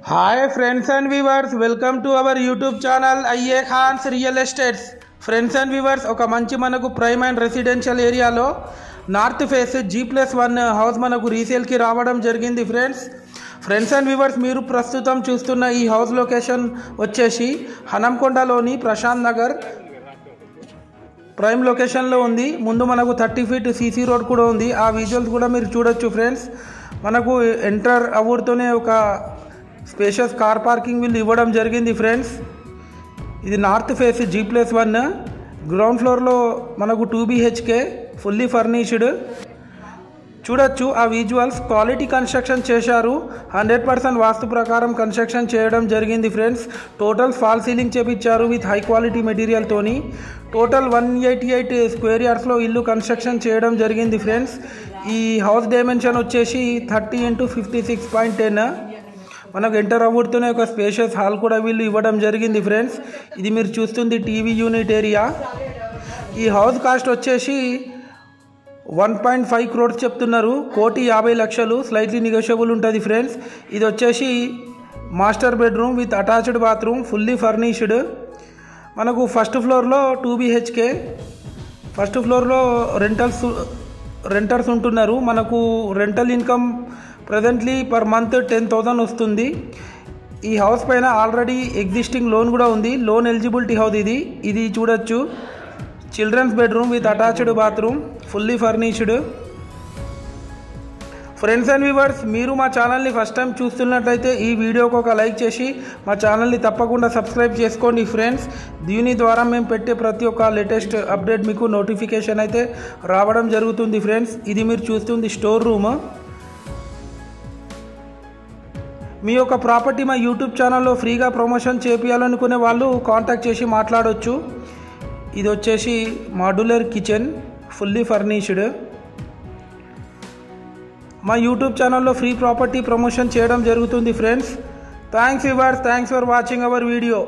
Hi friends and viewers, welcome to our YouTube channel IA Khans Real Estates. Friends and viewers, ఒక మంచి మనకు prime and residential ఏరియాలో north face G+1 house మనకు రీసేల్కి రావడం జరిగింది friends and viewers, మీరు ప్రస్తుతం చూస్తున్న ఈ హౌస్ లొకేషన్ వచ్చేసి హనంకొండలోని ప్రశాంత్ నగర్ ప్రైమ్ లొకేషన్లో ఉంది. ముందు మనకు 30 ఫీట్ CC రోడ్ కూడా ఉంది. ఆ విజువల్స్ కూడా మీరు చూడొచ్చు ఫ్రెండ్స్. మనకు ఎంటర్ అవ్వడంతోనే ఒక స్పేషియస్ కార్ పార్కింగ్ వీళ్ళు ఇవ్వడం జరిగింది ఫ్రెండ్స్. ఇది నార్త్ ఫేస్ G+1 గ్రౌండ్ ఫ్లోర్లో మనకు 2 BHK ఫుల్లీ ఫర్నిష్డ్. చూడొచ్చు ఆ విజువల్స్. క్వాలిటీ కన్స్ట్రక్షన్ చేశారు. 100% వాస్తు ప్రకారం కన్స్ట్రక్షన్ చేయడం జరిగింది ఫ్రెండ్స్. టోటల్ ఫాల్ సీలింగ్ చేపించారు విత్ హై క్వాలిటీ మెటీరియల్తోని. టోటల్ 188 స్క్వేర్ యార్డ్స్లో ఇల్లు కన్స్ట్రక్షన్ చేయడం జరిగింది ఫ్రెండ్స్. ఈ హౌస్ డైమెన్షన్ వచ్చేసి 30 × 56.10. మనకు ఎంటర్ అవ్వడుతూనే ఒక స్పేషియస్ హాల్ కూడా వీళ్ళు ఇవ్వడం జరిగింది ఫ్రెండ్స్. ఇది మీరు చూస్తుంది టీవీ యూనిట్ ఏరియా. ఈ హౌస్ కాస్ట్ వచ్చేసి 1.5 crores చెప్తున్నారు. 1,50,00,000 స్లైట్లీ నెగోషియబుల్ ఉంటుంది ఫ్రెండ్స్. ఇది వచ్చేసి master bedroom with attached bathroom fully furnished. మనకు ఫస్ట్ ఫ్లోర్లో 2 BHK. ఫస్ట్ ఫ్లోర్లో రెంటర్స్ ఉంటున్నారు. మనకు rental income presently per month 10,000 వస్తుంది. ఈ హౌస్ పైన ఆల్రెడీ ఎగ్జిస్టింగ్ లోన్ కూడా ఉంది. లోన్ ఎలిజిబిలిటీ హౌస్ ఇది చూడొచ్చు. Children's bedroom with attached bathroom fully furnished. Friends and viewers, మీరు మా ఛానల్ని ఫస్ట్ టైం చూస్తున్నట్లయితే ఈ వీడియోకి ఒక లైక్ చేసి మా ఛానల్ని తప్పకుండా సబ్స్క్రైబ్ చేసుకోండి ఫ్రెండ్స్. దీని ద్వారా మేము పెట్టే ప్రతి ఒక్క లేటెస్ట్ అప్డేట్ మీకు నోటిఫికేషన్ అయితే రావడం జరుగుతుంది ఫ్రెండ్స్. ఇది మీరు చూస్తుంది స్టోర్ రూమ్. మీ యొక్క ప్రాపర్టీ మా యూట్యూబ్ ఛానల్లో ఫ్రీగా ప్రమోషన్ చేయాలనుకునే వాళ్ళు కాంటాక్ట్ చేసి మాట్లాడవచ్చు. ఇది వచ్చేసి మాడ్యులర్ కిచెన్ ఫుల్లీ ఫర్నిష్డ్. మా యూట్యూబ్ ఛానల్లో ఫ్రీ ప్రాపర్టీ ప్రమోషన్ చేయడం జరుగుతుంది friends. Thanks viewers, thanks for watching our video.